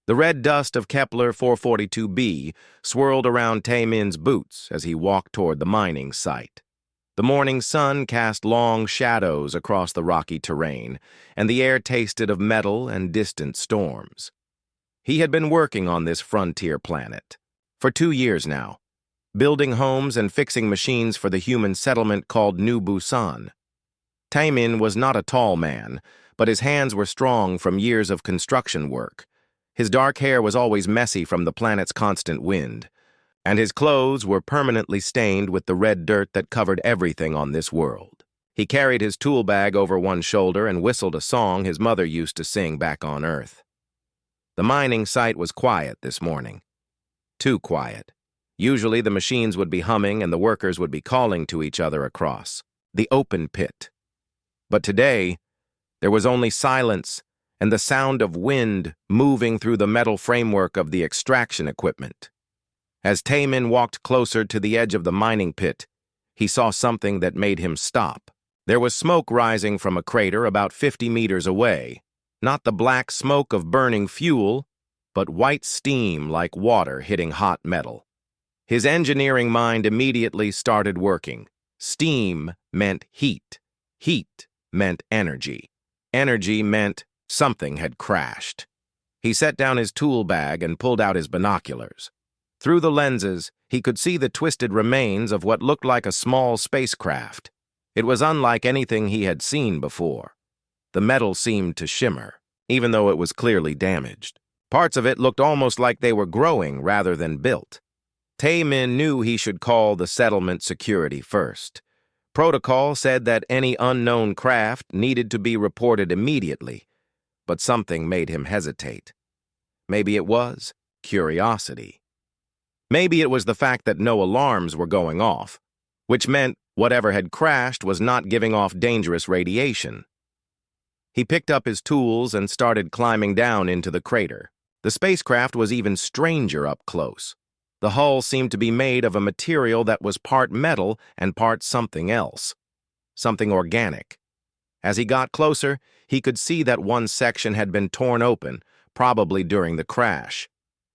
The red dust of Kepler 442b swirled around Taemin's boots as he walked toward the mining site. The morning sun cast long shadows across the rocky terrain, and the air tasted of metal and distant storms. He had been working on this frontier planet for 2 years now, building homes and fixing machines for the human settlement called New Busan. Taemin was not a tall man, but his hands were strong from years of construction work. His dark hair was always messy from the planet's constant wind, and his clothes were permanently stained with the red dirt that covered everything on this world. He carried his tool bag over one shoulder and whistled a song his mother used to sing back on Earth. The mining site was quiet this morning. Too quiet. Usually the machines would be humming and the workers would be calling to each other across the open pit. But today, there was only silence and the sound of wind moving through the metal framework of the extraction equipment. As Taemin walked closer to the edge of the mining pit, he saw something that made him stop. There was smoke rising from a crater about 50 meters away. Not the black smoke of burning fuel, but white steam like water hitting hot metal. His engineering mind immediately started working. Steam meant heat. Heat meant energy. Energy meant something had crashed. He set down his tool bag and pulled out his binoculars. Through the lenses, he could see the twisted remains of what looked like a small spacecraft. It was unlike anything he had seen before. The metal seemed to shimmer, even though it was clearly damaged. Parts of it looked almost like they were growing rather than built. Taemin knew he should call the settlement security first. Protocol said that any unknown craft needed to be reported immediately, but something made him hesitate. Maybe it was curiosity. Maybe it was the fact that no alarms were going off, which meant whatever had crashed was not giving off dangerous radiation. He picked up his tools and started climbing down into the crater. The spacecraft was even stranger up close. The hull seemed to be made of a material that was part metal and part something else, something organic. As he got closer, he could see that one section had been torn open, probably during the crash.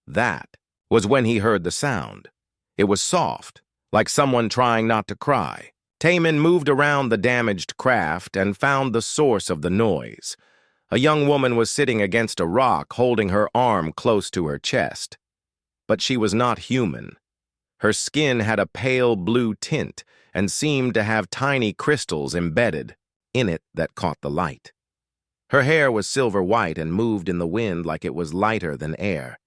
That was when he heard the sound. It was soft, like someone trying not to cry. Taemin moved around the damaged craft and found the source of the noise. A young woman was sitting against a rock, holding her arm close to her chest. But she was not human. Her skin had a pale blue tint and seemed to have tiny crystals embedded in it that caught the light. Her hair was silver white and moved in the wind like it was lighter than air.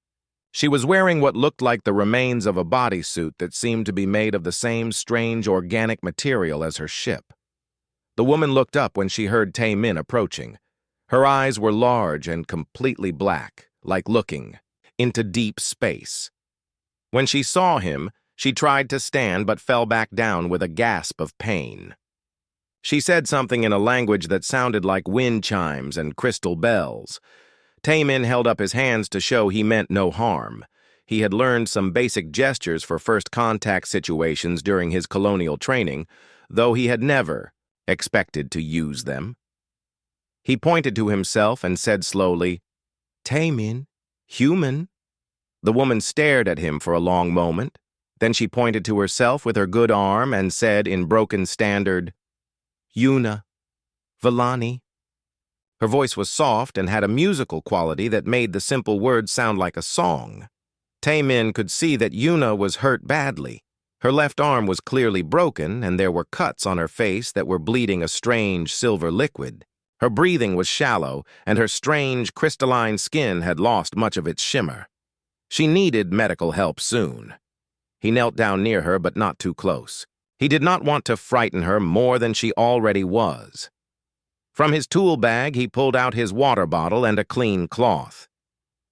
She was wearing what looked like the remains of a bodysuit that seemed to be made of the same strange organic material as her ship. The woman looked up when she heard Taemin approaching. Her eyes were large and completely black, like looking into deep space. When she saw him, she tried to stand but fell back down with a gasp of pain. She said something in a language that sounded like wind chimes and crystal bells. Taemin held up his hands to show he meant no harm. He had learned some basic gestures for first contact situations during his colonial training, though he had never expected to use them. He pointed to himself and said slowly, "Taemin, human." The woman stared at him for a long moment. Then she pointed to herself with her good arm and said in broken standard, "Yuna, Villani." Her voice was soft and had a musical quality that made the simple words sound like a song. Taemin could see that Yuna was hurt badly. Her left arm was clearly broken, and there were cuts on her face that were bleeding a strange silver liquid. Her breathing was shallow, and her strange crystalline skin had lost much of its shimmer. She needed medical help soon. He knelt down near her, but not too close. He did not want to frighten her more than she already was. From his tool bag, he pulled out his water bottle and a clean cloth.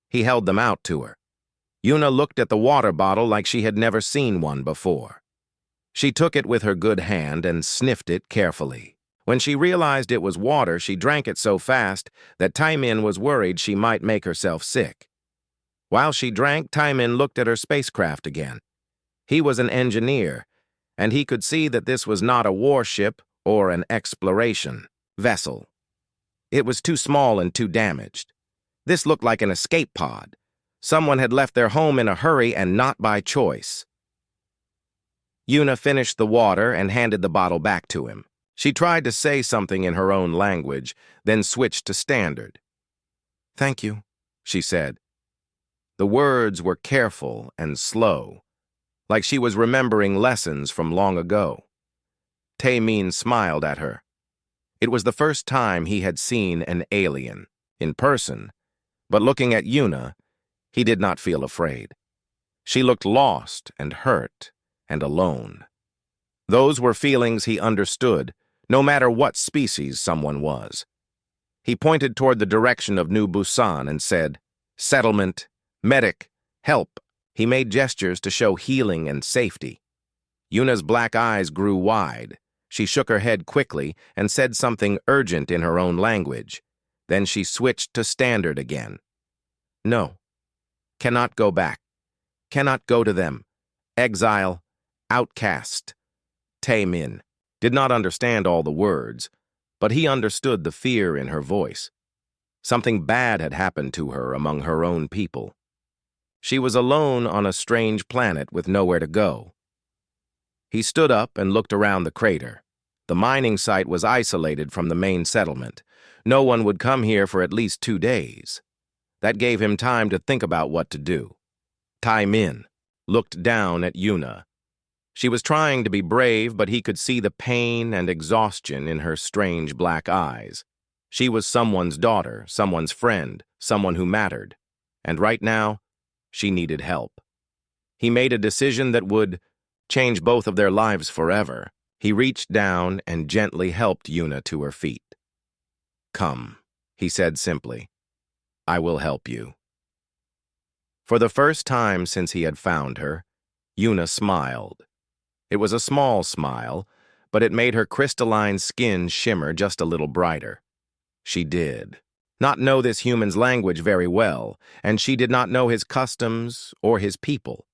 He held them out to her. Yuna looked at the water bottle like she had never seen one before. She took it with her good hand and sniffed it carefully. When she realized it was water, she drank it so fast that Taemin was worried she might make herself sick. While she drank, Taemin looked at her spacecraft again. He was an engineer, and he could see that this was not a warship or an exploration vessel. It was too small and too damaged. This looked like an escape pod, Someone had left their home in a hurry and not by choice. Yuna finished the water and handed the bottle back to him. She tried to say something in her own language, then switched to Standard. "Thank you," she said. The words were careful and slow, like she was remembering lessons from long ago. Taemin smiled at her. It was the first time he had seen an alien, in person, but looking at Yuna, he did not feel afraid. She looked lost and hurt and alone. Those were feelings he understood, no matter what species someone was. He pointed toward the direction of New Busan and said, "Settlement, medic, help." He made gestures to show healing and safety. Yuna's black eyes grew wide. She shook her head quickly and said something urgent in her own language. Then she switched to Standard again. "No. Cannot go back. Cannot go to them. Exile. Outcast." Taemin did not understand all the words, but he understood the fear in her voice. Something bad had happened to her among her own people. She was alone on a strange planet with nowhere to go. He stood up and looked around the crater. The mining site was isolated from the main settlement. No one would come here for at least 2 days. That gave him time to think about what to do. Taemin looked down at Yuna. She was trying to be brave, but he could see the pain and exhaustion in her strange black eyes. She was someone's daughter, someone's friend, someone who mattered. And right now, she needed help. He made a decision that would change both of their lives forever. He reached down and gently helped Yuna to her feet. "Come," he said simply. "I will help you." For the first time since he had found her, Yuna smiled. It was a small smile, but it made her crystalline skin shimmer just a little brighter. She did not know this human's language very well, and she did not know his customs or his people.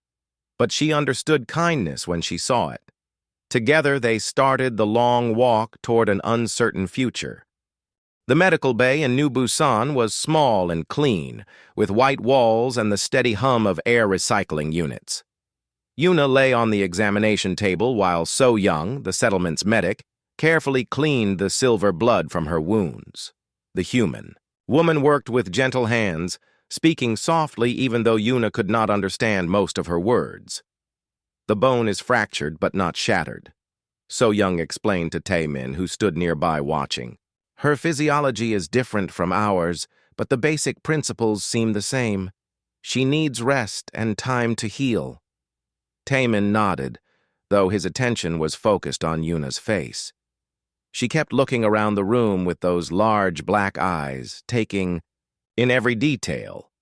But she understood kindness when she saw it. Together they started the long walk toward an uncertain future. The medical bay in New Busan was small and clean, with white walls and the steady hum of air recycling units. Yuna lay on the examination table while So Young, the settlement's medic, carefully cleaned the silver blood from her wounds. The human woman worked with gentle hands, speaking softly even though Yuna could not understand most of her words. "The bone is fractured but not shattered," So Young explained to Taemin, who stood nearby watching. "Her physiology is different from ours, but the basic principles seem the same. She needs rest and time to heal." Taemin nodded, though his attention was focused on Yuna's face. She kept looking around the room with those large black eyes, taking in every detail.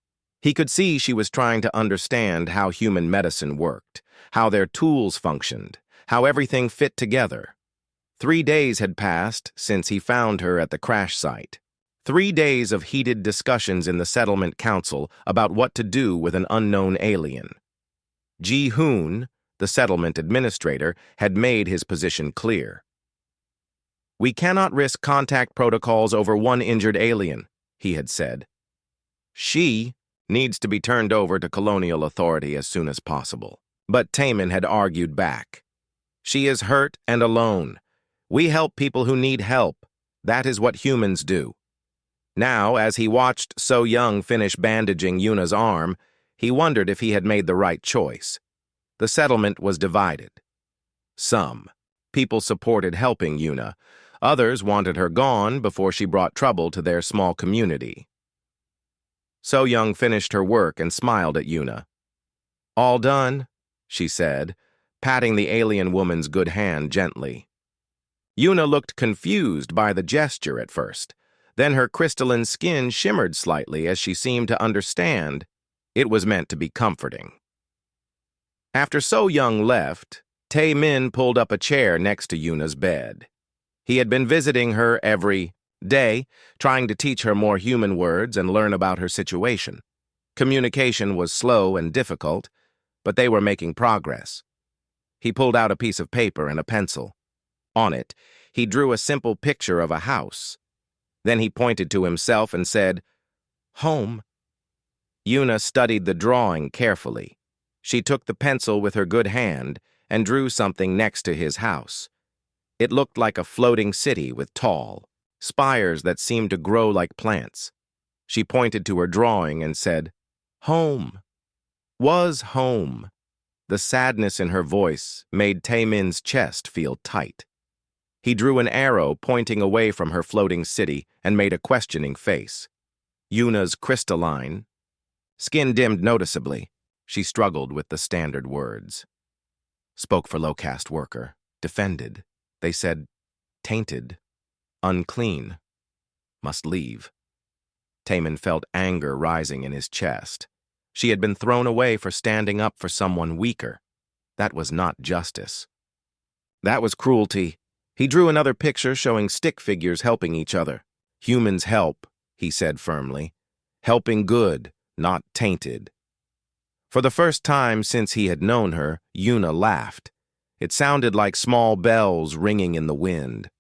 He could see she was trying to understand how human medicine worked, how their tools functioned, how everything fit together. 3 days had passed since he found her at the crash site. 3 days of heated discussions in the settlement council about what to do with an unknown alien. Ji-hoon, the settlement administrator, had made his position clear. "We cannot risk contact protocols over one injured alien," he had said. "She needs to be turned over to colonial authority as soon as possible." But Taemin had argued back. "She is hurt and alone. We help people who need help. That is what humans do." Now, as he watched So Young finish bandaging Yuna's arm, he wondered if he had made the right choice. The settlement was divided. Some people supported helping Yuna. Others wanted her gone before she brought trouble to their small community. So Young finished her work and smiled at Yuna. "All done," she said, patting the alien woman's good hand gently. Yuna looked confused by the gesture at first. Then her crystalline skin shimmered slightly as she seemed to understand it was meant to be comforting. After So Young left, Tae-min pulled up a chair next to Yuna's bed. He had been visiting her every day, trying to teach her more human words and learn about her situation. Communication was slow and difficult, but they were making progress. He pulled out a piece of paper and a pencil. On it, he drew a simple picture of a house. Then he pointed to himself and said, "Home." Yuna studied the drawing carefully. She took the pencil with her good hand and drew something next to his house. It looked like a floating city with tall spires that seemed to grow like plants. She pointed to her drawing and said, "Home. Was home." The sadness in her voice made Taemin's chest feel tight. He drew an arrow pointing away from her floating city and made a questioning face. Yuna's crystalline skin dimmed noticeably. She struggled with the standard words. Spoke for low-caste worker. Defended. They said, tainted. Unclean. Must leave. Taemin felt anger rising in his chest. She had been thrown away for standing up for someone weaker. That was not justice. That was cruelty. He drew another picture showing stick figures helping each other. Humans help, he said firmly. Helping good, not tainted. For the first time since he had known her, Yuna laughed. It sounded like small bells ringing in the wind.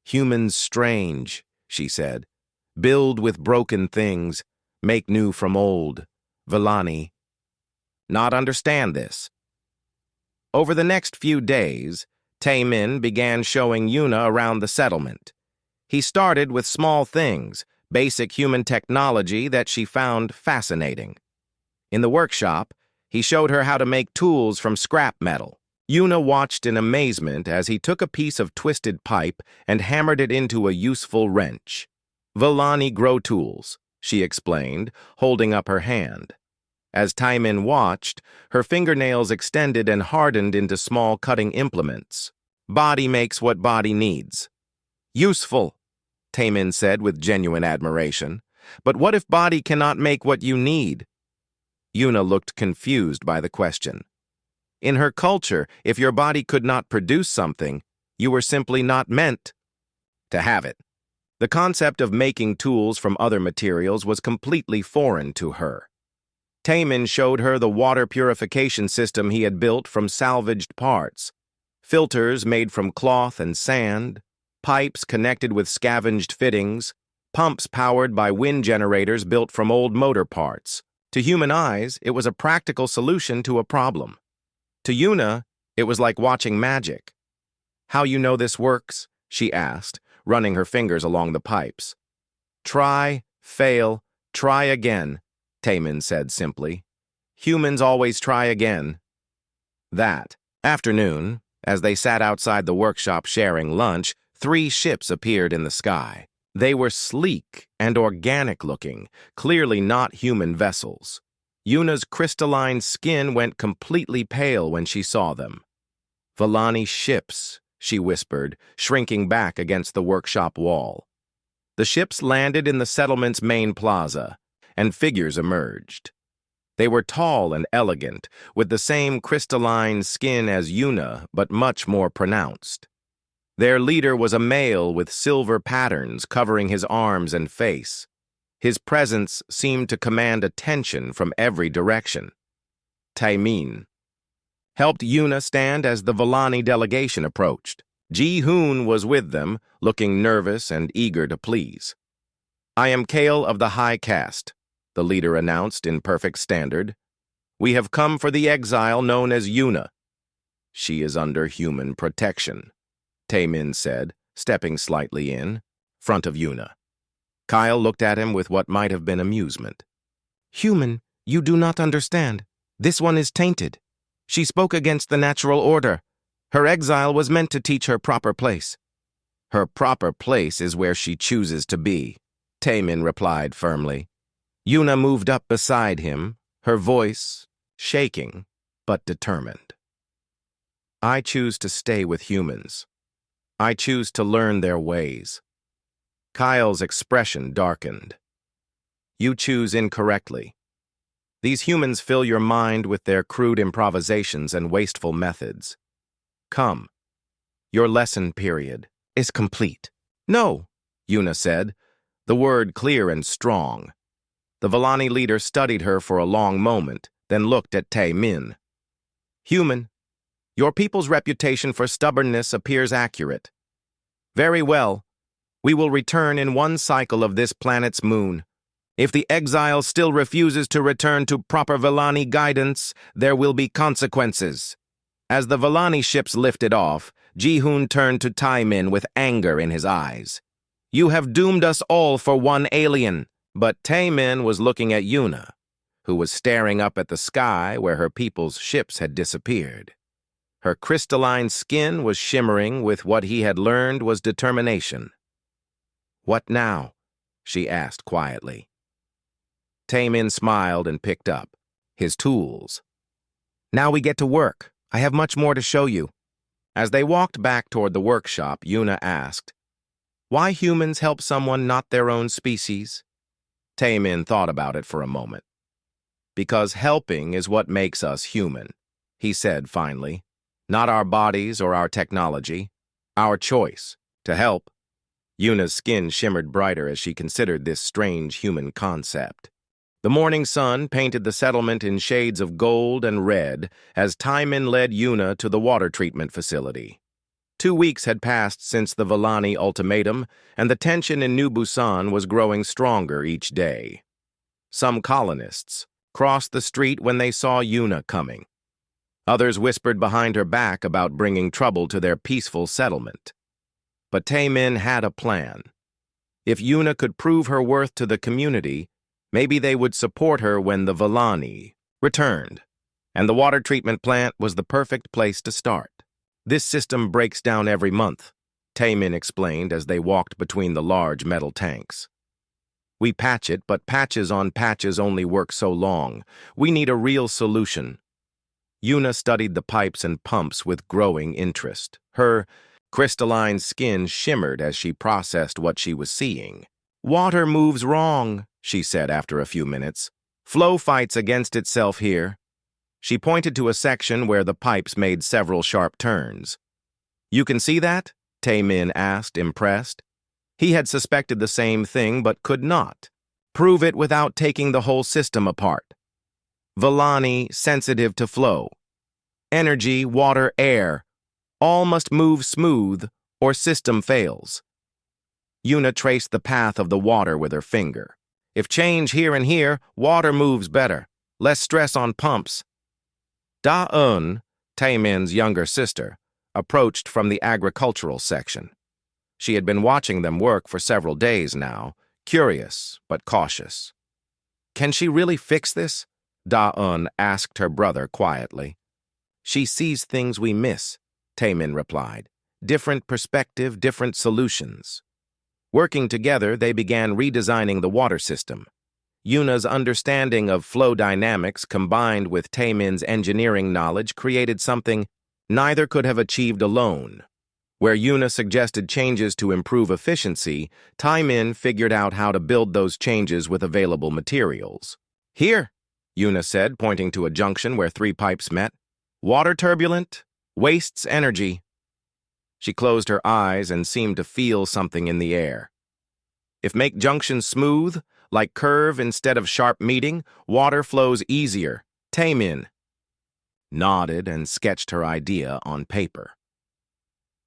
Humans strange, she said. Build with broken things, make new from old. Villani. Not understand this. Over the next few days, Taemin began showing Yuna around the settlement. He started with small things, basic human technology that she found fascinating. In the workshop, he showed her how to make tools from scrap metal. Yuna watched in amazement as he took a piece of twisted pipe and hammered it into a useful wrench. Villani grow tools, she explained, holding up her hand. As Taemin watched, her fingernails extended and hardened into small cutting implements. Body makes what body needs. Useful, Taemin said with genuine admiration. But what if body cannot make what you need? Yuna looked confused by the question. In her culture, if your body could not produce something, you were simply not meant to have it. The concept of making tools from other materials was completely foreign to her. Taemin showed her the water purification system he had built from salvaged parts. Filters made from cloth and sand, pipes connected with scavenged fittings, pumps powered by wind generators built from old motor parts. To human eyes, it was a practical solution to a problem. To Yuna, it was like watching magic. How you know this works? She asked, running her fingers along the pipes. Try, fail, try again, Taemin said simply. Humans always try again. That afternoon, as they sat outside the workshop sharing lunch, 3 ships appeared in the sky. They were sleek and organic-looking, clearly not human vessels. Yuna's crystalline skin went completely pale when she saw them. Villani ships, she whispered, shrinking back against the workshop wall. The ships landed in the settlement's main plaza, and figures emerged. They were tall and elegant, with the same crystalline skin as Yuna, but much more pronounced. Their leader was a male with silver patterns covering his arms and face. His presence seemed to command attention from every direction. Taemin helped Yuna stand as the Villani delegation approached. Ji-hoon was with them, looking nervous and eager to please. I am Kale of the High Caste, the leader announced in perfect standard. We have come for the exile known as Yuna. She is under human protection, Taemin said, stepping slightly in front of Yuna. Kyle looked at him with what might have been amusement. Human, you do not understand. This one is tainted. She spoke against the natural order. Her exile was meant to teach her proper place. Her proper place is where she chooses to be, Taemin replied firmly. Yuna moved up beside him, her voice shaking but determined. I choose to stay with humans. I choose to learn their ways. Kyle's expression darkened. You choose incorrectly. These humans fill your mind with their crude improvisations and wasteful methods. Come. Your lesson period is complete. No, Yuna said, the word clear and strong. The Villani leader studied her for a long moment, then looked at Taemin. Human, your people's reputation for stubbornness appears accurate. Very well. We will return in one cycle of this planet's moon. If the exile still refuses to return to proper Villani guidance, there will be consequences. As the Villani ships lifted off, Ji-hoon turned to Tai-min with anger in his eyes. You have doomed us all for one alien. But Tai-min was looking at Yuna, who was staring up at the sky where her people's ships had disappeared. Her crystalline skin was shimmering with what he had learned was determination. What now? She asked quietly. Tai-min smiled and picked up his tools. Now we get to work. I have much more to show you. As they walked back toward the workshop, Yuna asked, Why humans help someone not their own species? Tai-min thought about it for a moment. Because helping is what makes us human, he said finally. Not our bodies or our technology. Our choice to help. Yuna's skin shimmered brighter as she considered this strange human concept. The morning sun painted the settlement in shades of gold and red as Tai-min led Yuna to the water treatment facility. 2 weeks had passed since the Villani ultimatum, and the tension in New Busan was growing stronger each day. Some colonists crossed the street when they saw Yuna coming. Others whispered behind her back about bringing trouble to their peaceful settlement. But Tai-min had a plan. If Yuna could prove her worth to the community, maybe they would support her when the Villani returned, and the water treatment plant was the perfect place to start. This system breaks down every month, Tai-min explained as they walked between the large metal tanks. We patch it, but patches on patches only work so long. We need a real solution. Yuna studied the pipes and pumps with growing interest. Her crystalline skin shimmered as she processed what she was seeing. Water moves wrong, she said after a few minutes. Flow fights against itself here. She pointed to a section where the pipes made several sharp turns. You can see that? Tai-min asked, impressed. He had suspected the same thing but could not. Prove it without taking the whole system apart. Villani, sensitive to flow. Energy, water, air. All must move smooth or system fails. Yuna traced the path of the water with her finger. If change here and here, water moves better. Less stress on pumps. Da-eun, Tai-min's younger sister, approached from the agricultural section. She had been watching them work for several days now, curious but cautious. Can she really fix this? Da-eun asked her brother quietly. She sees things we miss, Tai-min replied. Different perspective, different solutions. Working together, they began redesigning the water system. Yuna's understanding of flow dynamics combined with Tai-min's engineering knowledge created something neither could have achieved alone. Where Yuna suggested changes to improve efficiency, Tai-min figured out how to build those changes with available materials. Here, Yuna said, pointing to a junction where 3 pipes met. Water turbulent, wastes energy. She closed her eyes and seemed to feel something in the air. If make junctions smooth, like curve instead of sharp meeting, water flows easier. Tai-min nodded and sketched her idea on paper.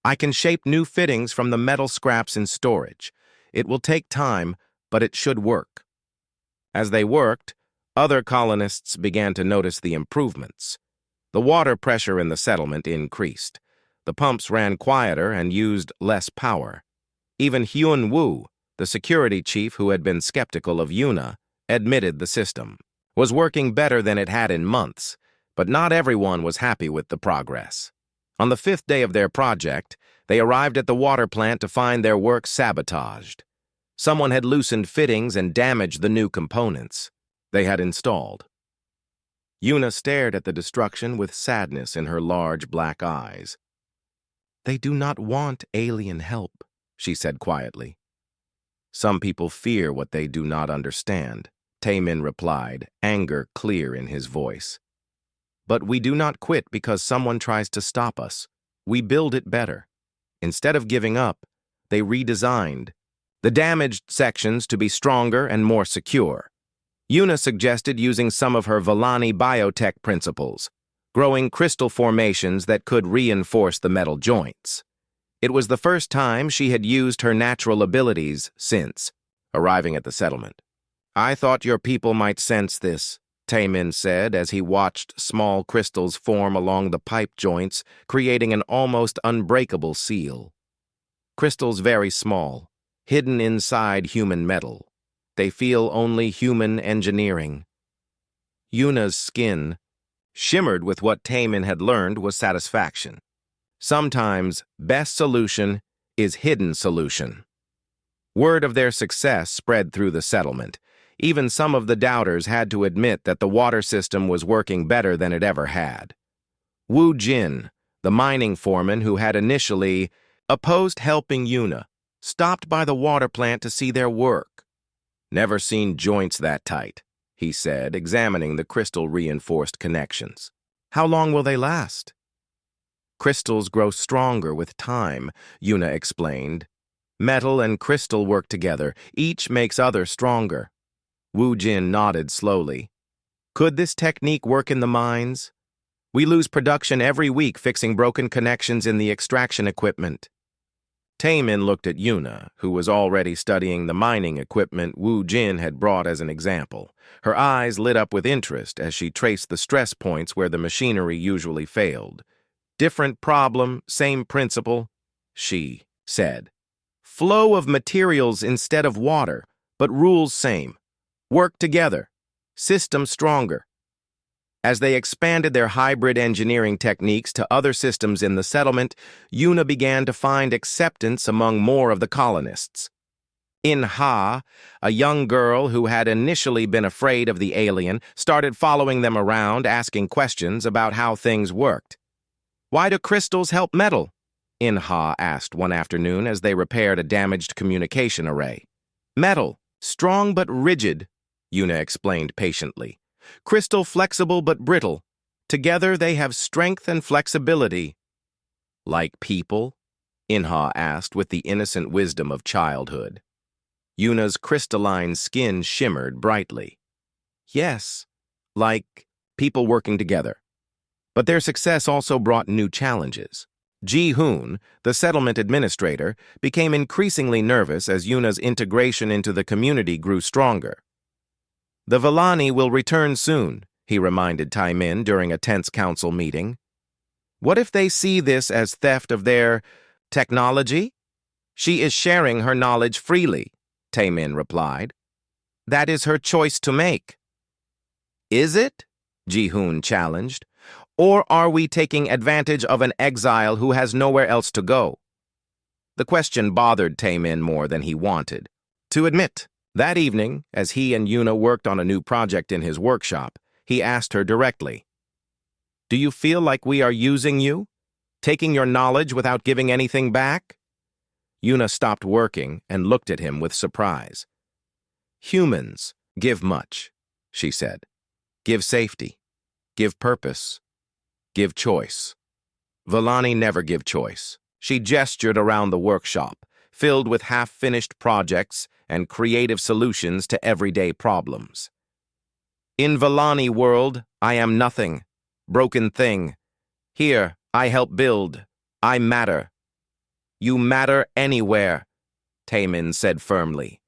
I can shape new fittings from the metal scraps in storage. It will take time, but it should work. As they worked, other colonists began to notice the improvements. The water pressure in the settlement increased. The pumps ran quieter and used less power. Even Hyun-woo, the security chief who had been skeptical of Yuna, admitted the system was working better than it had in months, but not everyone was happy with the progress. On the 5th day of their project, they arrived at the water plant to find their work sabotaged. Someone had loosened fittings and damaged the new components they had installed. Yuna stared at the destruction with sadness in her large black eyes. They do not want alien help, she said quietly. Some people fear what they do not understand, Tai-min replied, anger clear in his voice. But we do not quit because someone tries to stop us. We build it better. Instead of giving up, they redesigned the damaged sections to be stronger and more secure. Yuna suggested using some of her Villani biotech principles, growing crystal formations that could reinforce the metal joints. It was the first time she had used her natural abilities since arriving at the settlement. I thought your people might sense this, Taemin said as he watched small crystals form along the pipe joints, creating an almost unbreakable seal. Crystals very small, hidden inside human metal. They feel only human engineering. Yuna's skin shimmered with what Taemin had learned was satisfaction. Sometimes, best solution is hidden solution. Word of their success spread through the settlement. Even some of the doubters had to admit that the water system was working better than it ever had. Wu Jin, the mining foreman who had initially opposed helping Yuna, stopped by the water plant to see their work. Never seen joints that tight, he said, examining the crystal-reinforced connections. How long will they last? Crystals grow stronger with time, Yuna explained. Metal and crystal work together. Each makes other stronger. Wu Jin nodded slowly. Could this technique work in the mines? We lose production every week fixing broken connections in the extraction equipment. Taemin looked at Yuna, who was already studying the mining equipment Wu Jin had brought as an example. Her eyes lit up with interest as she traced the stress points where the machinery usually failed. Different problem, same principle, she said. Flow of materials instead of water, but rules same. Work together. System stronger. As they expanded their hybrid engineering techniques to other systems in the settlement, Yuna began to find acceptance among more of the colonists. In Ha, a young girl who had initially been afraid of the alien started following them around, asking questions about how things worked. Why do crystals help metal? In Ha asked one afternoon as they repaired a damaged communication array. Metal, strong but rigid, Yuna explained patiently. Crystal flexible but brittle. Together they have strength and flexibility. Like people? Inha asked with the innocent wisdom of childhood. Yuna's crystalline skin shimmered brightly. Yes, like people working together. But their success also brought new challenges. Ji-hoon, the settlement administrator, became increasingly nervous as Yuna's integration into the community grew stronger. The Villani will return soon, he reminded Taemin during a tense council meeting. What if they see this as theft of their technology? She is sharing her knowledge freely, Taemin replied. That is her choice to make. Is it? Ji-hoon challenged. Or are we taking advantage of an exile who has nowhere else to go? The question bothered Taemin more than he wanted to admit. That evening, as he and Yuna worked on a new project in his workshop, he asked her directly, Do you feel like we are using you? Taking your knowledge without giving anything back? Yuna stopped working and looked at him with surprise. Humans give much, she said. Give safety. Give purpose. Give choice. Villani never give choice. She gestured around the workshop, filled with half-finished projects and creative solutions to everyday problems. In Villani world, I am nothing, broken thing. Here, I help build. I matter. You matter anywhere, Taemin said firmly.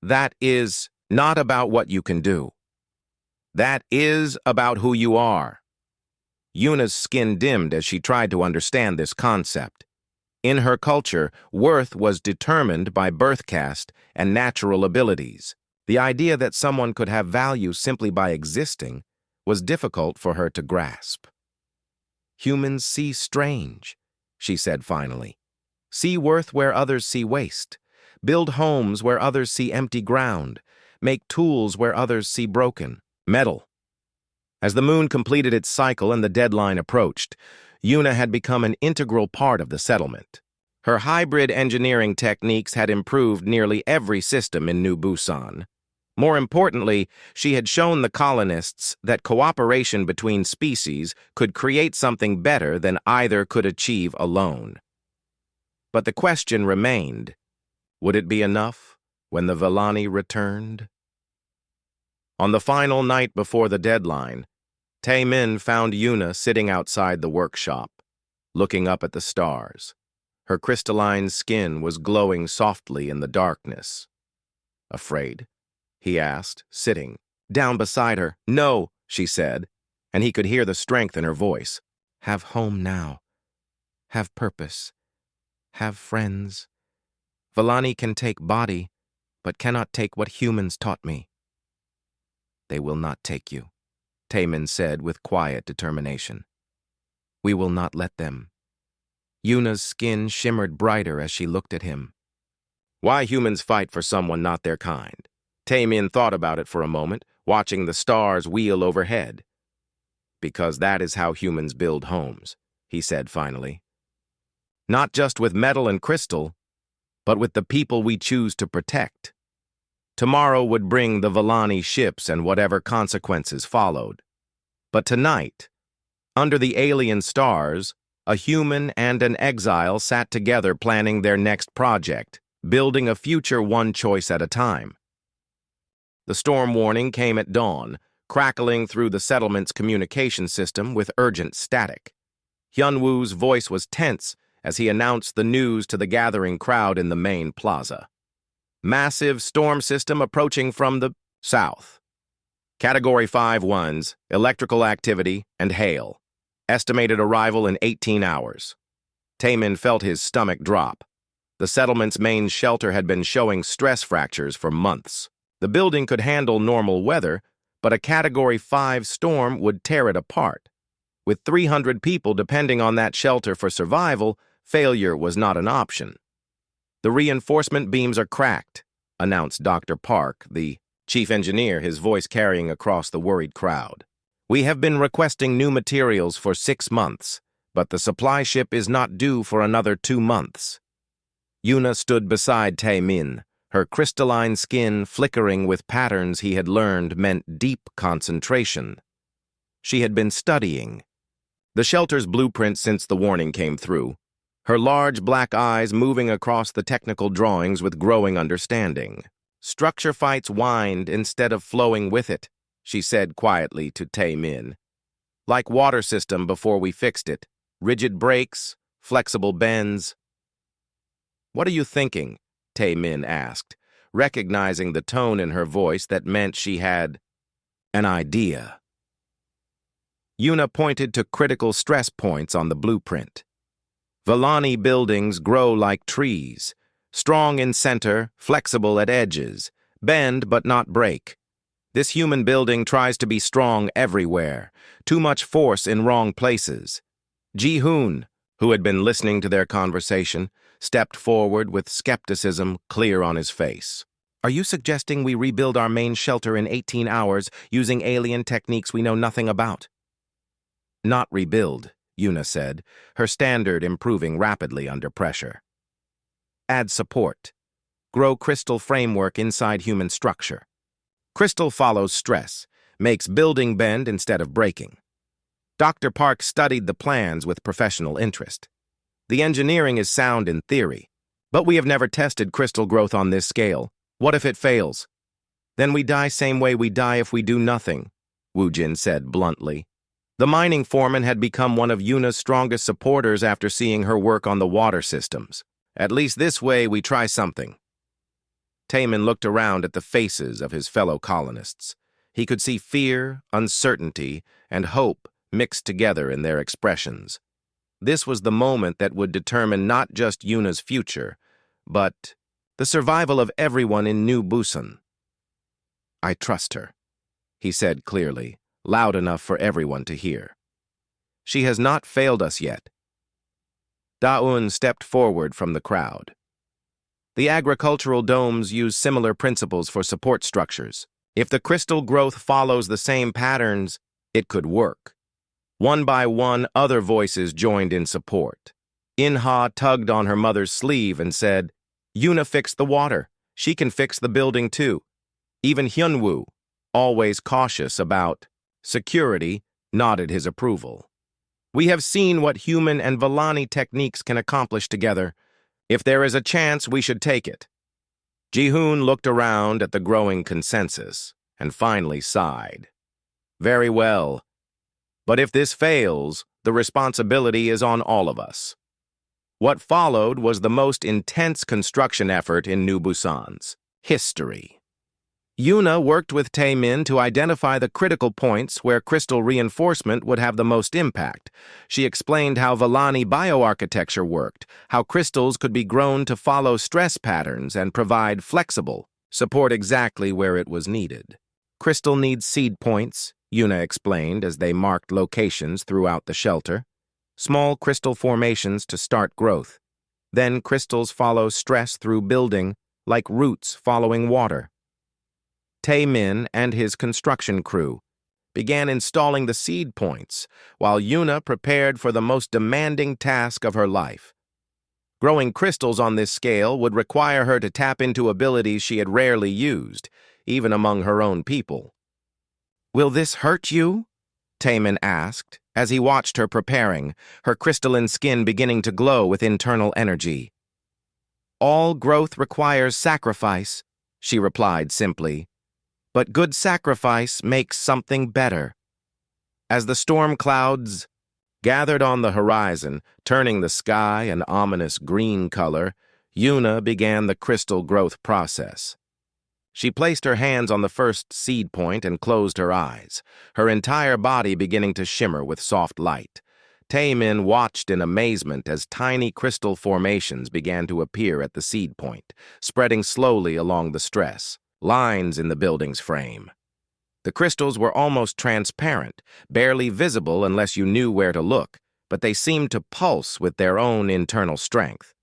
That is not about what you can do. That is about who you are. Yuna's skin dimmed as she tried to understand this concept. In her culture, worth was determined by birth caste and natural abilities. The idea that someone could have value simply by existing was difficult for her to grasp. Humans see strange, she said finally. See worth where others see waste. Build homes where others see empty ground. Make tools where others see broken metal. As the moon completed its cycle and the deadline approached, Yuna had become an integral part of the settlement. Her hybrid engineering techniques had improved nearly every system in New Busan. More importantly, she had shown the colonists that cooperation between species could create something better than either could achieve alone. But the question remained, would it be enough when the Villani returned? On the final night before the deadline, Taemin found Yuna sitting outside the workshop, looking up at the stars. Her crystalline skin was glowing softly in the darkness. Afraid? he asked, sitting down beside her. No, she said, and he could hear the strength in her voice. Have home now. Have purpose. Have friends. Vallani can take body, but cannot take what humans taught me. They will not take you, Taemin said with quiet determination. We will not let them. Yuna's skin shimmered brighter as she looked at him. Why humans fight for someone not their kind? Taemin thought about it for a moment, watching the stars wheel overhead. Because that is how humans build homes, he said finally. Not just with metal and crystal, but with the people we choose to protect. Tomorrow would bring the Vallani ships and whatever consequences followed. But tonight, under the alien stars, a human and an exile sat together planning their next project, building a future one choice at a time. The storm warning came at dawn, crackling through the settlement's communication system with urgent static. Hyunwoo's voice was tense as he announced the news to the gathering crowd in the main plaza. Massive storm system approaching from the south. Category 5 winds, electrical activity, and hail. Estimated arrival in 18 hours. Taemin felt his stomach drop. The settlement's main shelter had been showing stress fractures for months. The building could handle normal weather, but a Category 5 storm would tear it apart. With 300 people depending on that shelter for survival, failure was not an option. The reinforcement beams are cracked, announced Dr. Park, the chief engineer, his voice carrying across the worried crowd. We have been requesting new materials for 6 months, but the supply ship is not due for another 2 months. Yuna stood beside Taemin, her crystalline skin flickering with patterns he had learned meant deep concentration. She had been studying the shelter's blueprint since the warning came through, her large black eyes moving across the technical drawings with growing understanding. Structure fights whined instead of flowing with it, she said quietly to Taemin. Like water system before we fixed it. Rigid brakes, flexible bends. What are you thinking? Taemin asked, recognizing the tone in her voice that meant she had an idea. Yuna pointed to critical stress points on the blueprint. Vallani buildings grow like trees, strong in center, flexible at edges, bend but not break. This human building tries to be strong everywhere, too much force in wrong places. Ji-hoon, who had been listening to their conversation, stepped forward with skepticism clear on his face. Are you suggesting we rebuild our main shelter in 18 hours using alien techniques we know nothing about? Not rebuild, Yuna said, her standard improving rapidly under pressure. Add support. Grow crystal framework inside human structure. Crystal follows stress, makes building bend instead of breaking. Dr. Park studied the plans with professional interest. The engineering is sound in theory, but we have never tested crystal growth on this scale. What if it fails? Then we die same way we die if we do nothing, Woojin said bluntly. The mining foreman had become one of Yuna's strongest supporters after seeing her work on the water systems. At least this way we try something. Taemin looked around at the faces of his fellow colonists. He could see fear, uncertainty, and hope mixed together in their expressions. This was the moment that would determine not just Yuna's future, but the survival of everyone in New Busan. I trust her, he said clearly, loud enough for everyone to hear. She has not failed us yet. Da-un stepped forward from the crowd. The agricultural domes use similar principles for support structures. If the crystal growth follows the same patterns, it could work. One by one, other voices joined in support. In-ha tugged on her mother's sleeve and said, Yuna fixed the water. She can fix the building too. Even Hyunwoo, always cautious about security, nodded his approval. We have seen what human and Vallani techniques can accomplish together. If there is a chance, we should take it. Ji-hoon looked around at the growing consensus and finally sighed. Very well. But if this fails, the responsibility is on all of us. What followed was the most intense construction effort in New Busan's history. Yuna worked with Taemin to identify the critical points where crystal reinforcement would have the most impact. She explained how Vellani bioarchitecture worked, how crystals could be grown to follow stress patterns and provide flexible support exactly where it was needed. Crystal needs seed points, Yuna explained as they marked locations throughout the shelter. Small crystal formations to start growth. Then crystals follow stress through building, like roots following water. Taemin and his construction crew began installing the seed points, while Yuna prepared for the most demanding task of her life. Growing crystals on this scale would require her to tap into abilities she had rarely used, even among her own people. "Will this hurt you?" Taemin asked, as he watched her preparing, her crystalline skin beginning to glow with internal energy. "All growth requires sacrifice," she replied simply. "But good sacrifice makes something better." As the storm clouds gathered on the horizon, turning the sky an ominous green color, Yuna began the crystal growth process. She placed her hands on the first seed point and closed her eyes, her entire body beginning to shimmer with soft light. Taemin watched in amazement as tiny crystal formations began to appear at the seed point, spreading slowly along the stress lines in the building's frame. The crystals were almost transparent, barely visible unless you knew where to look, but they seemed to pulse with their own internal strength.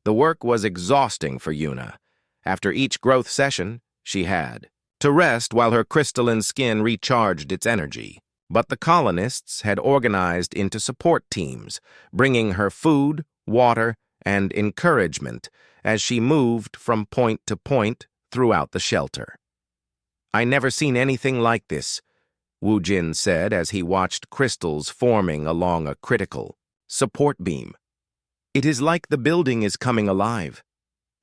The work was exhausting for Yuna. After each growth session, she had to rest while her crystalline skin recharged its energy. But the colonists had organized into support teams, bringing her food, water, and encouragement as she moved from point to point throughout the shelter. "I never seen anything like this," Wu Jin said as he watched crystals forming along a critical support beam. "It is like the building is coming alive."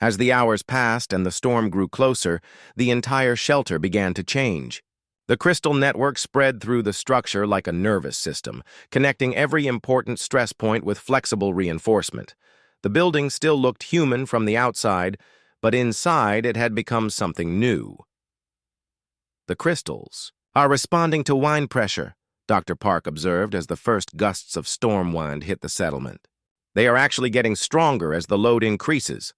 As the hours passed and the storm grew closer, the entire shelter began to change. The crystal network spread through the structure like a nervous system, connecting every important stress point with flexible reinforcement. The building still looked human from the outside, but inside it had become something new. "The crystals are responding to wind pressure," Dr. Park observed as the first gusts of storm wind hit the settlement. "They are actually getting stronger as the load increases."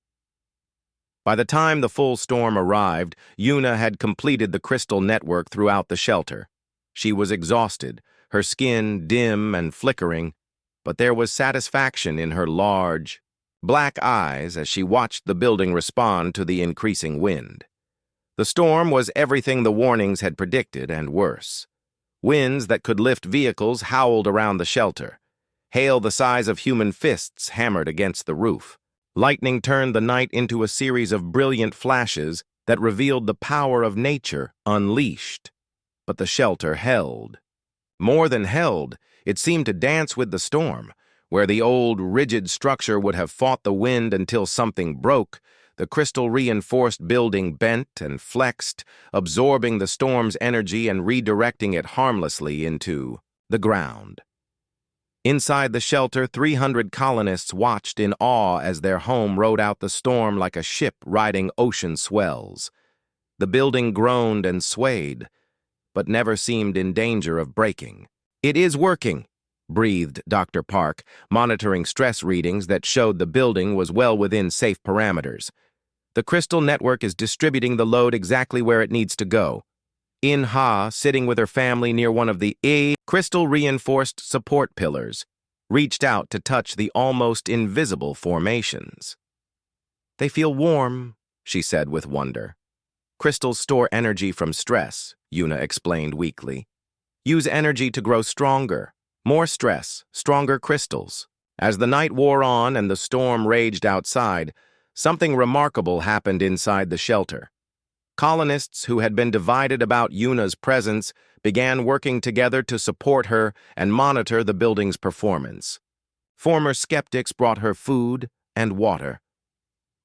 By the time the full storm arrived, Yuna had completed the crystal network throughout the shelter. She was exhausted, her skin dim and flickering, but there was satisfaction in her large, black eyes as she watched the building respond to the increasing wind. The storm was everything the warnings had predicted and worse. Winds that could lift vehicles howled around the shelter. Hail the size of human fists hammered against the roof. Lightning turned the night into a series of brilliant flashes that revealed the power of nature unleashed. But the shelter held. More than held, it seemed to dance with the storm. Where the old, rigid structure would have fought the wind until something broke, the crystal-reinforced building bent and flexed, absorbing the storm's energy and redirecting it harmlessly into the ground. Inside the shelter, 300 colonists watched in awe as their home rode out the storm like a ship riding ocean swells. The building groaned and swayed, but never seemed in danger of breaking. "It is working," breathed Dr. Park, monitoring stress readings that showed the building was well within safe parameters. "The crystal network is distributing the load exactly where it needs to go." In-ha, sitting with her family near one of the crystal-reinforced support pillars, reached out to touch the almost invisible formations. "They feel warm," she said with wonder. "Crystals store energy from stress," Yuna explained weakly. "Use energy to grow stronger. More stress, stronger crystals." As the night wore on and the storm raged outside, something remarkable happened inside the shelter. Colonists who had been divided about Yuna's presence began working together to support her and monitor the building's performance. Former skeptics brought her food and water.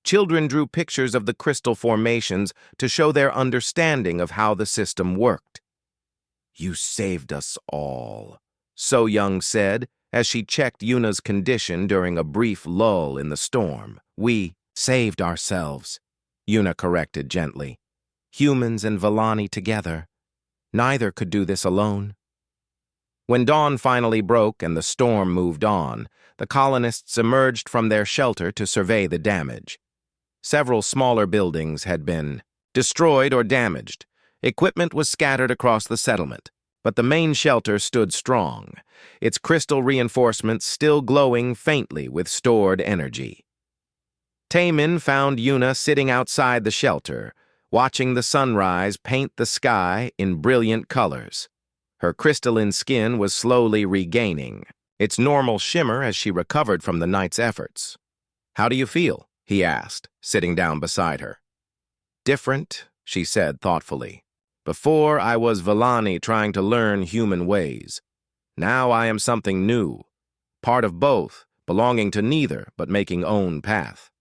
Children drew pictures of the crystal formations to show their understanding of how the system worked. "You saved us all," So Young said, as she checked Yuna's condition during a brief lull in the storm. "We saved ourselves," Yuna corrected gently. Humans and Villani together. Neither could do this alone. When dawn finally broke and the storm moved on, the colonists emerged from their shelter to survey the damage. Several smaller buildings had been destroyed or damaged. Equipment was scattered across the settlement, but the main shelter stood strong, its crystal reinforcements still glowing faintly with stored energy. Taemin found Yuna sitting outside the shelter, watching the sunrise paint the sky in brilliant colors. Her crystalline skin was slowly regaining its normal shimmer as she recovered from the night's efforts. "How do you feel?" he asked, sitting down beside her. "Different," she said thoughtfully. "Before I was Villani trying to learn human ways. Now I am something new, part of both, belonging to neither but making own path."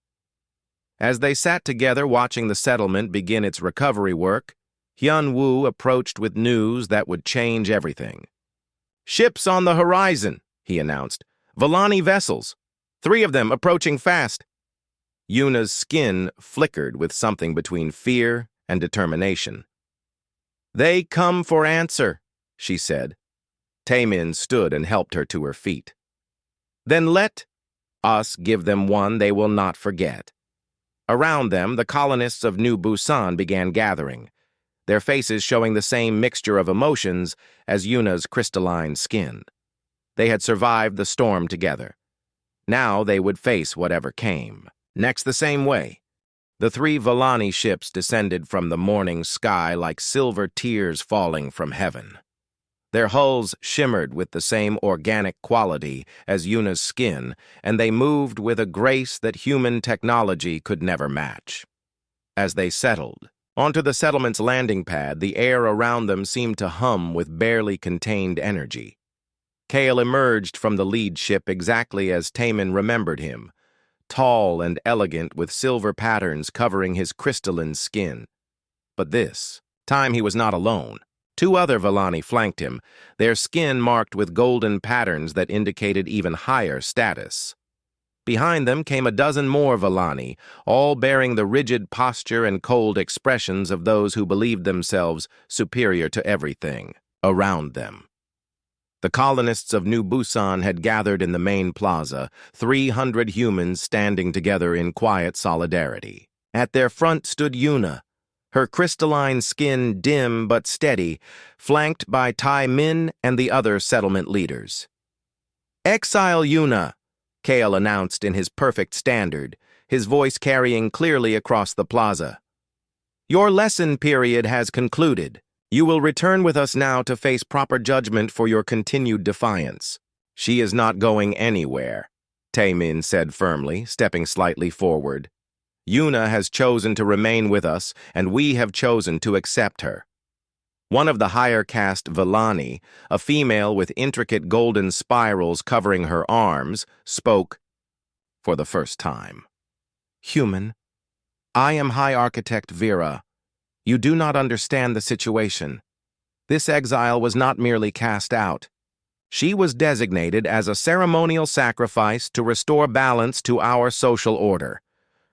As they sat together watching the settlement begin its recovery work, Hyun-woo approached with news that would change everything. "Ships on the horizon," he announced. "Villani vessels. 3 of them approaching fast." Yuna's skin flickered with something between fear and determination. "They come for answer," she said. Taemin stood and helped her to her feet. "Then let us give them one they will not forget." Around them, the colonists of New Busan began gathering, their faces showing the same mixture of emotions as Yuna's crystalline skin. They had survived the storm together. Now they would face whatever came. Next, the same way. The 3 Villani ships descended from the morning sky like silver tears falling from heaven. Their hulls shimmered with the same organic quality as Yuna's skin, and they moved with a grace that human technology could never match. As they settled onto the settlement's landing pad, the air around them seemed to hum with barely contained energy. Kale emerged from the lead ship exactly as Taemin remembered him, tall and elegant with silver patterns covering his crystalline skin. But this time he was not alone. 2 other Villani flanked him, their skin marked with golden patterns that indicated even higher status. Behind them came a dozen more Villani, all bearing the rigid posture and cold expressions of those who believed themselves superior to everything around them. The colonists of New Busan had gathered in the main plaza, 300 humans standing together in quiet solidarity. At their front stood Yuna, her crystalline skin dim but steady, flanked by Taemin and the other settlement leaders. "Exile Yuna," Kale announced in his perfect standard, his voice carrying clearly across the plaza. "Your lesson period has concluded. You will return with us now to face proper judgment for your continued defiance." "She is not going anywhere," Taemin said firmly, stepping slightly forward. "Yuna has chosen to remain with us, and we have chosen to accept her." One of the higher caste Villani, a female with intricate golden spirals covering her arms, spoke for the first time. "Human, I am High Architect Vera. You do not understand the situation. This exile was not merely cast out. She was designated as a ceremonial sacrifice to restore balance to our social order.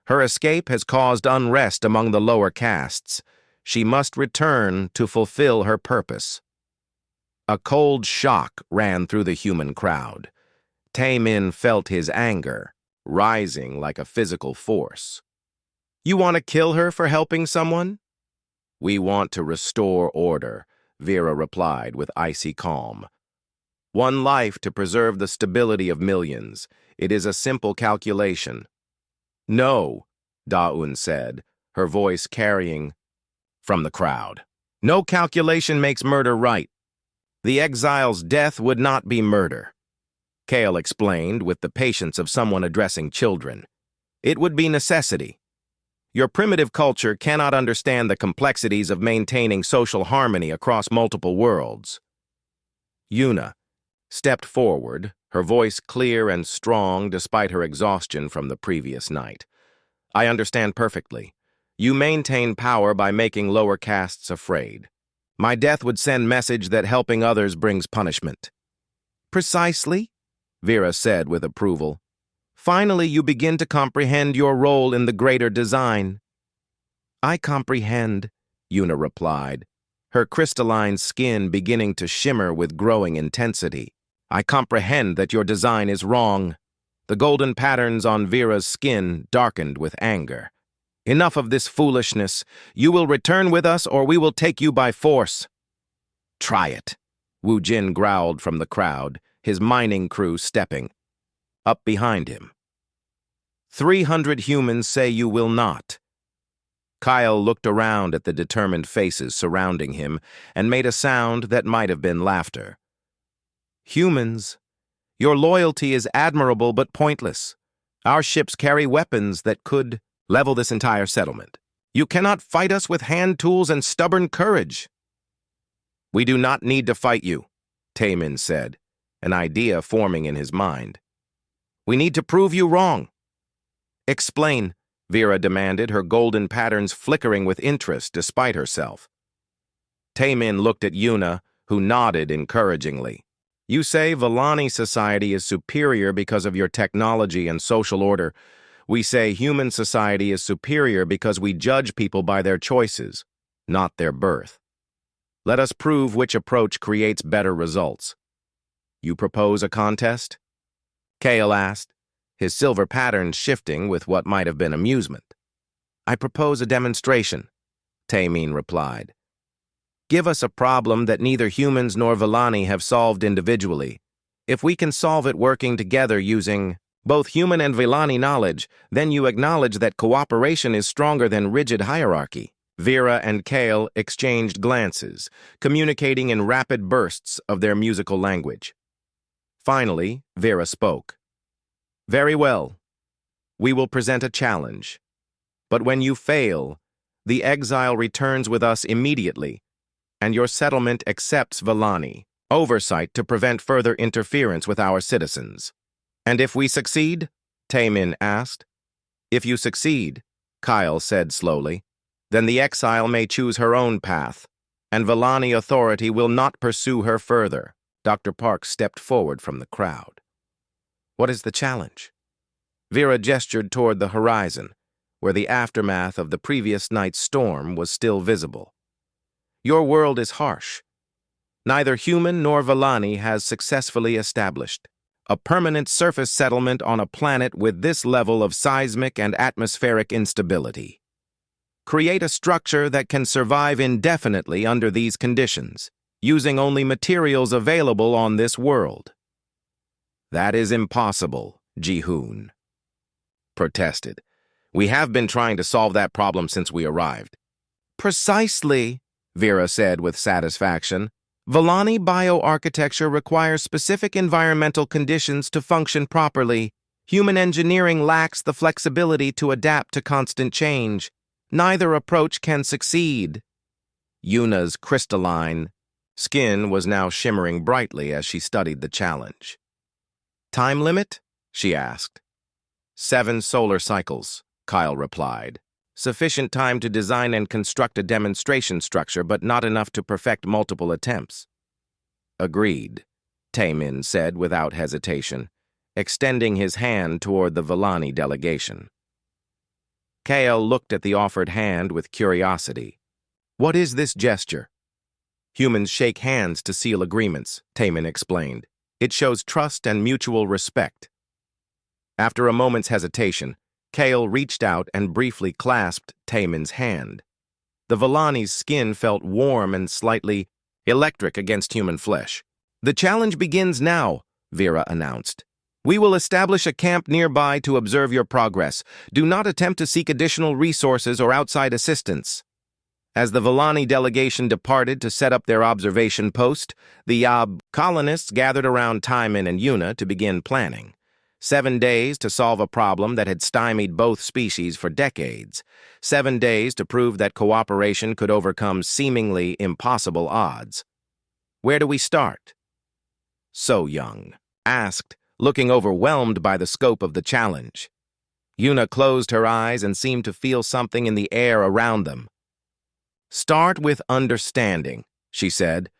Her escape has caused unrest among the lower castes. She must return to fulfill her purpose." A cold shock ran through the human crowd. Taemin felt his anger, rising like a physical force. "You want to kill her for helping someone?" "We want to restore order," Vera replied with icy calm. "One life to preserve the stability of millions. It is a simple calculation." "No," Daun said, her voice carrying from the crowd. "No calculation makes murder right. The exile's death would not be murder," Kale explained with the patience of someone addressing children. "It would be necessity. Your primitive culture cannot understand the complexities of maintaining social harmony across multiple worlds." Yuna stepped forward, her voice clear and strong despite her exhaustion from the previous night. "I understand perfectly. You maintain power by making lower castes afraid. My death would send message that helping others brings punishment." "Precisely," Vera said with approval. "Finally, you begin to comprehend your role in the greater design." "I comprehend," Yuna replied, her crystalline skin beginning to shimmer with growing intensity. I comprehend that your design is wrong. The golden patterns on Vera's skin darkened with anger. Enough of this foolishness. You will return with us or we will take you by force. Try it, Wu Jin growled from the crowd, his mining crew stepping up behind him. 300 humans say you will not. Kyle looked around at the determined faces surrounding him and made a sound that might have been laughter. Humans, your loyalty is admirable but pointless. Our ships carry weapons that could level this entire settlement. You cannot fight us with hand tools and stubborn courage. We do not need to fight you, Taemin said, an idea forming in his mind. We need to prove you wrong. Explain, Vera demanded, her golden patterns flickering with interest despite herself. Taemin looked at Yuna, who nodded encouragingly. You say Vellani society is superior because of your technology and social order. We say human society is superior because we judge people by their choices, not their birth. Let us prove which approach creates better results. You propose a contest? Kale asked, his silver patterns shifting with what might have been amusement. I propose a demonstration, Taemin replied. Give us a problem that neither humans nor Vellani have solved individually. If we can solve it working together using both human and Vellani knowledge, then you acknowledge that cooperation is stronger than rigid hierarchy. Vera and Kale exchanged glances, communicating in rapid bursts of their musical language. Finally, Vera spoke. Very well. We will present a challenge. But when you fail, the exile returns with us immediately, and your settlement accepts Vellani, oversight to prevent further interference with our citizens. And if we succeed? Taemin asked. If you succeed, Kyle said slowly, then the exile may choose her own path, and Vellani authority will not pursue her further. Dr. Park stepped forward from the crowd. What is the challenge? Vera gestured toward the horizon, where the aftermath of the previous night's storm was still visible. Your world is harsh. Neither human nor Vellani has successfully established a permanent surface settlement on a planet with this level of seismic and atmospheric instability. Create a structure that can survive indefinitely under these conditions, using only materials available on this world. That is impossible, Ji-hoon protested. We have been trying to solve that problem since we arrived. Precisely, Vera said with satisfaction. Vellani bioarchitecture requires specific environmental conditions to function properly. Human engineering lacks the flexibility to adapt to constant change. Neither approach can succeed. Yuna's crystalline skin was now shimmering brightly as she studied the challenge. Time limit? She asked. 7 solar cycles, Kyle replied. Sufficient time to design and construct a demonstration structure, but not enough to perfect multiple attempts. Agreed, Taemin said without hesitation, extending his hand toward the Vellani delegation. Kale looked at the offered hand with curiosity. What is this gesture? Humans shake hands to seal agreements, Taemin explained. It shows trust and mutual respect. After a moment's hesitation, Kale reached out and briefly clasped Taemin's hand. The Vellani's skin felt warm and slightly electric against human flesh. The challenge begins now, Vera announced. We will establish a camp nearby to observe your progress. Do not attempt to seek additional resources or outside assistance. As the Vellani delegation departed to set up their observation post, the colonists gathered around Taemin and Yuna to begin planning. 7 days to solve a problem that had stymied both species for decades. 7 days to prove that cooperation could overcome seemingly impossible odds. Where do we start? So Young asked, looking overwhelmed by the scope of the challenge. Yuna closed her eyes and seemed to feel something in the air around them. Start with understanding, she said.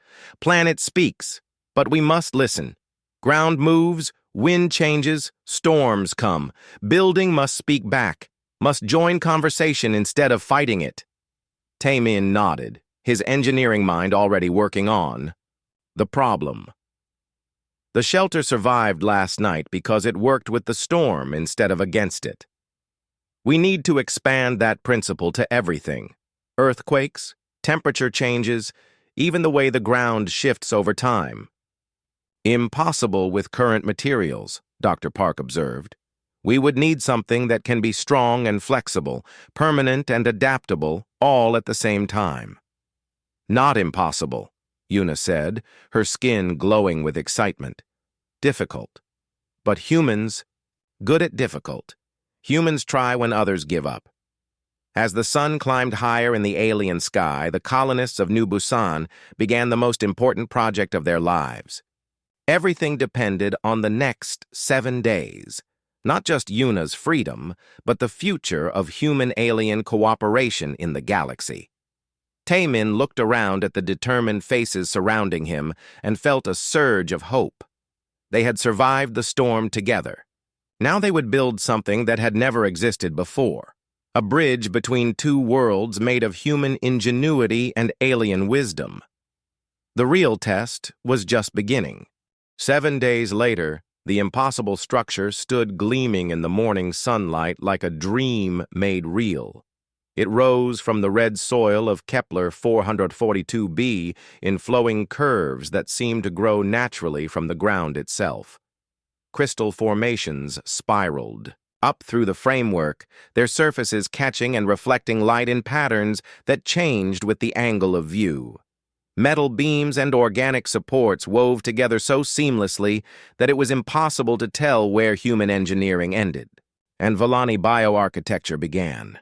Planet speaks, but we must listen. Ground moves, wind changes, storms come. Building must speak back, must join conversation instead of fighting it. Taemin nodded, his engineering mind already working on the problem. The shelter survived last night because it worked with the storm instead of against it. We need to expand that principle to everything. Earthquakes, temperature changes, even the way the ground shifts over time. Impossible with current materials, Dr. Park observed. We would need something that can be strong and flexible, permanent and adaptable, all at the same time. Not impossible, Yuna said, her skin glowing with excitement. Difficult. But humans, good at difficult. Humans try when others give up. As the sun climbed higher in the alien sky, the colonists of New Busan began the most important project of their lives. Everything depended on the next 7 days. Not just Yuna's freedom, but the future of human-alien cooperation in the galaxy. Taemin looked around at the determined faces surrounding him and felt a surge of hope. They had survived the storm together. Now they would build something that had never existed before. A bridge between two worlds made of human ingenuity and alien wisdom. The real test was just beginning. 7 days later, the impossible structure stood gleaming in the morning sunlight like a dream made real. It rose from the red soil of Kepler 442b in flowing curves that seemed to grow naturally from the ground itself. Crystal formations spiraled up through the framework, their surfaces catching and reflecting light in patterns that changed with the angle of view. Metal beams and organic supports wove together so seamlessly that it was impossible to tell where human engineering ended, and Vallani bioarchitecture began.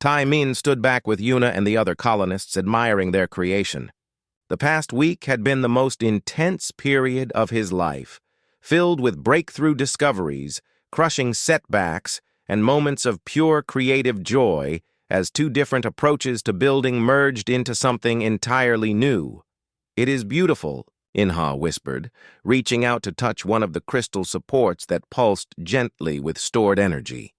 Taemin stood back with Yuna and the other colonists admiring their creation. The past week had been the most intense period of his life, filled with breakthrough discoveries, crushing setbacks, and moments of pure creative joy as two different approaches to building merged into something entirely new. "It is beautiful," Inha whispered, reaching out to touch one of the crystal supports that pulsed gently with stored energy.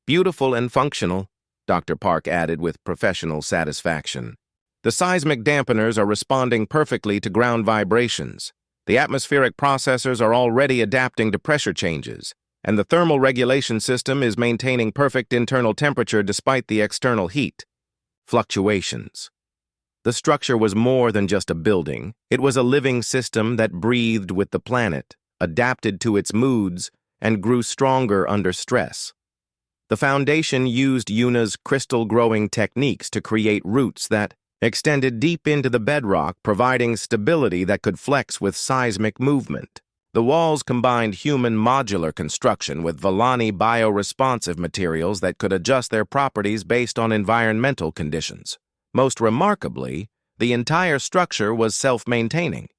"Beautiful and functional," Dr. Park added with professional satisfaction. "The seismic dampeners are responding perfectly to ground vibrations. The atmospheric processors are already adapting to pressure changes, and the thermal regulation system is maintaining perfect internal temperature despite the external heat." Fluctuations. The structure was more than just a building. It was a living system that breathed with the planet, adapted to its moods, and grew stronger under stress. The foundation used Yuna's crystal-growing techniques to create roots that extended deep into the bedrock, providing stability that could flex with seismic movement. The walls combined human modular construction with Vallani bioresponsive materials that could adjust their properties based on environmental conditions. Most remarkably, the entire structure was self-maintaining.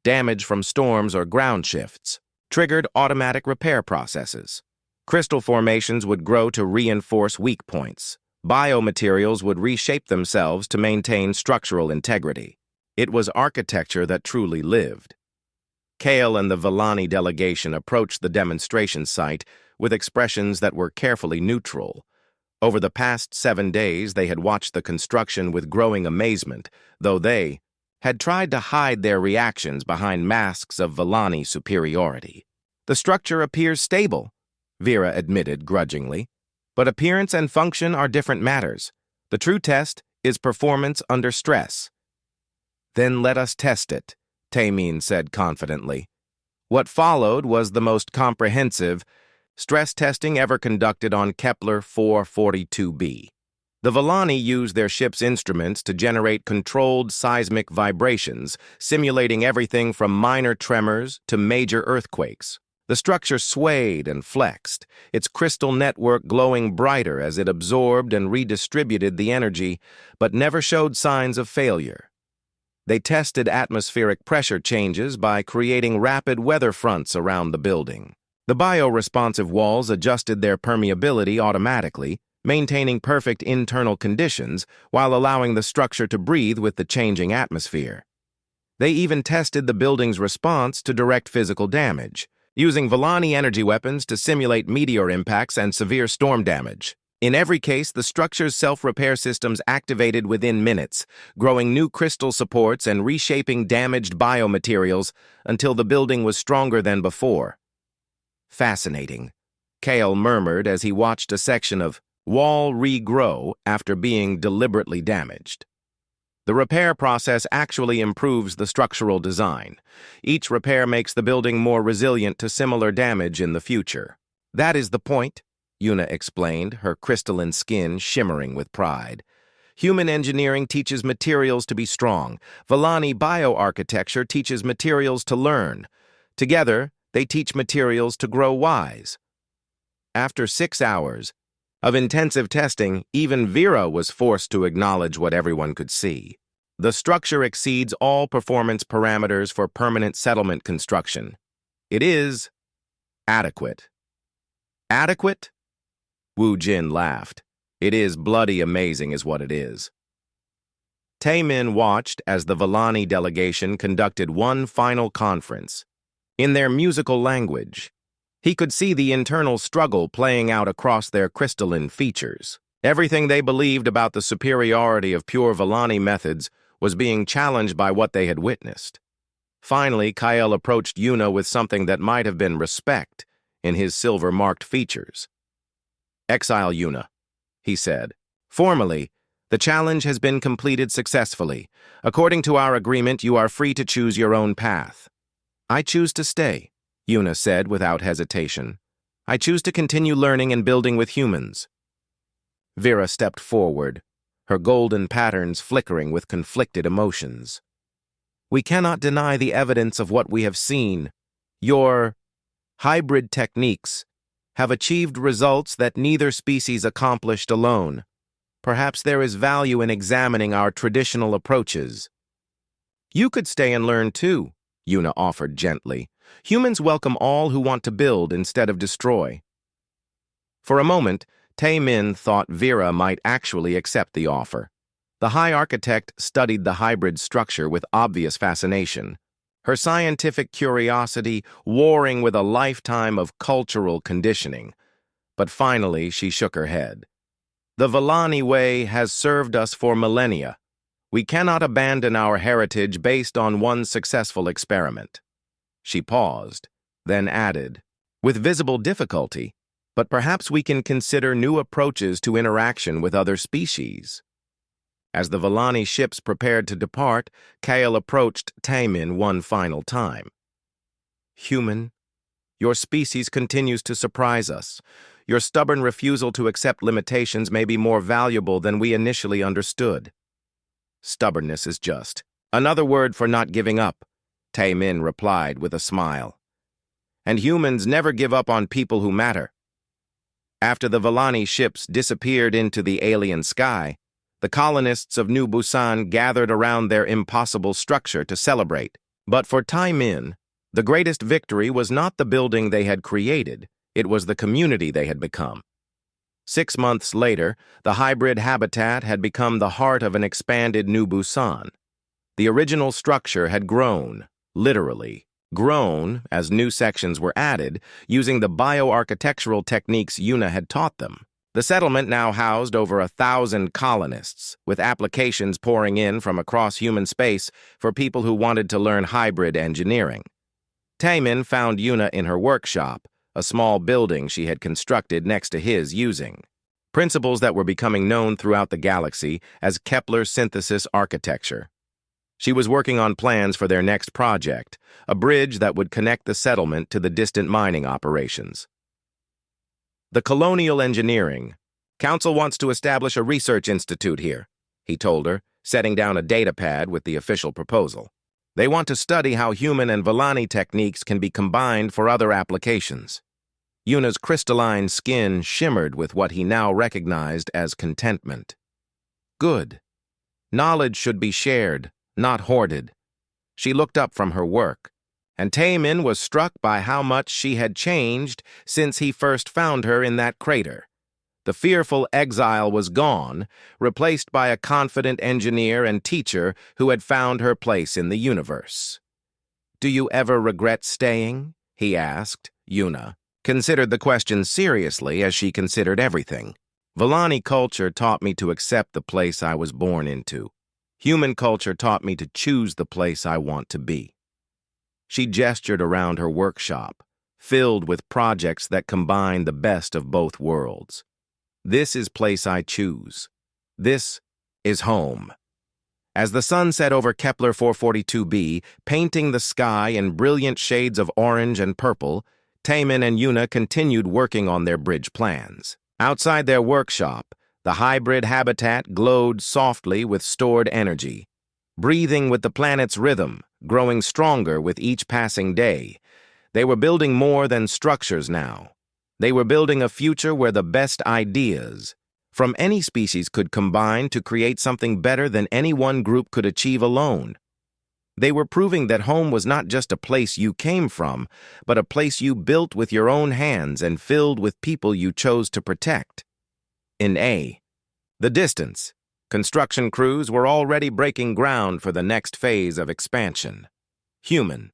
Damage from storms or ground shifts triggered automatic repair processes. Crystal formations would grow to reinforce weak points. Biomaterials would reshape themselves to maintain structural integrity. It was architecture that truly lived. Kale and the Vallani delegation approached the demonstration site with expressions that were carefully neutral. Over the past 7 days, they had watched the construction with growing amazement, though they had tried to hide their reactions behind masks of Vallani superiority. "The structure appears stable," Vera admitted grudgingly. "But appearance and function are different matters. The true test is performance under stress." "Then let us test it," Taemin said confidently. What followed was the most comprehensive stress testing ever conducted on Kepler 442b. The Vallani used their ship's instruments to generate controlled seismic vibrations, simulating everything from minor tremors to major earthquakes. The structure swayed and flexed, its crystal network glowing brighter as it absorbed and redistributed the energy, but never showed signs of failure. They tested atmospheric pressure changes by creating rapid weather fronts around the building. The bioresponsive walls adjusted their permeability automatically, maintaining perfect internal conditions while allowing the structure to breathe with the changing atmosphere. They even tested the building's response to direct physical damage, using Vallani energy weapons to simulate meteor impacts and severe storm damage. In every case, the structure's self-repair systems activated within minutes, growing new crystal supports and reshaping damaged biomaterials until the building was stronger than before. Fascinating, Kale murmured as he watched a section of wall regrow after being deliberately damaged. The repair process actually improves the structural design. Each repair makes the building more resilient to similar damage in the future. That is the point, Yuna explained, her crystalline skin shimmering with pride. Human engineering teaches materials to be strong. Vellani bioarchitecture teaches materials to learn. Together, they teach materials to grow wise. After 6 hours of intensive testing, even Vera was forced to acknowledge what everyone could see. The structure exceeds all performance parameters for permanent settlement construction. It is adequate. Adequate? Wu Jin laughed. It is bloody amazing is what it is. Taemin watched as the Vellani delegation conducted one final conference. In their musical language, he could see the internal struggle playing out across their crystalline features. Everything they believed about the superiority of pure Vellani methods was being challenged by what they had witnessed. Finally, Kyle approached Yuna with something that might have been respect in his silver-marked features. "Exile Yuna," he said. "Formally, the challenge has been completed successfully. According to our agreement, you are free to choose your own path." "I choose to stay," Yuna said without hesitation. "I choose to continue learning and building with humans." Vera stepped forward, her golden patterns flickering with conflicted emotions. "We cannot deny the evidence of what we have seen. Your hybrid techniques have achieved results that neither species accomplished alone. Perhaps there is value in examining our traditional approaches." "You could stay and learn too," Yuna offered gently. "Humans welcome all who want to build instead of destroy." For a moment, Taemin thought Vera might actually accept the offer. The High Architect studied the hybrid structure with obvious fascination, her scientific curiosity warring with a lifetime of cultural conditioning. But finally, she shook her head. "The Vellani way has served us for millennia. We cannot abandon our heritage based on one successful experiment." She paused, then added, "With visible difficulty, but perhaps we can consider new approaches to interaction with other species." As the Vellani ships prepared to depart, Kale approached Taemin one final time. "Human, your species continues to surprise us. Your stubborn refusal to accept limitations may be more valuable than we initially understood." "Stubbornness is just another word for not giving up," Taemin replied with a smile. "And humans never give up on people who matter." After the Vellani ships disappeared into the alien sky, the colonists of New Busan gathered around their impossible structure to celebrate. But for Taemin, the greatest victory was not the building they had created, it was the community they had become. 6 months later, the hybrid habitat had become the heart of an expanded New Busan. The original structure had grown, literally, grown as new sections were added, using the bioarchitectural techniques Yuna had taught them. The settlement now housed over 1,000 colonists, with applications pouring in from across human space for people who wanted to learn hybrid engineering. Taemin found Yuna in her workshop, a small building she had constructed next to his using principles that were becoming known throughout the galaxy as Kepler synthesis architecture. She was working on plans for their next project, a bridge that would connect the settlement to the distant mining operations. "The Colonial Engineering Council wants to establish a research institute here," he told her, setting down a datapad with the official proposal. "They want to study how human and Vellani techniques can be combined for other applications." Yuna's crystalline skin shimmered with what he now recognized as contentment. Good. Knowledge should be shared, not hoarded. She looked up from her work, and Taemin was struck by how much she had changed since he first found her in that crater. The fearful exile was gone, replaced by a confident engineer and teacher who had found her place in the universe. "Do you ever regret staying?" he asked. Yuna considered the question seriously as she considered everything. Villani culture taught me to accept the place I was born into. Human culture taught me to choose the place I want to be. She gestured around her workshop, filled with projects that combine the best of both worlds. This is place I choose. This is home. As the sun set over Kepler 442b, painting the sky in brilliant shades of orange and purple, Taemin and Yuna continued working on their bridge plans. Outside their workshop, the hybrid habitat glowed softly with stored energy, breathing with the planet's rhythm, growing stronger with each passing day. They were building more than structures now. They were building a future where the best ideas from any species could combine to create something better than any one group could achieve alone. They were proving that home was not just a place you came from, but a place you built with your own hands and filled with people you chose to protect. In the distance, construction crews were already breaking ground for the next phase of expansion. Human.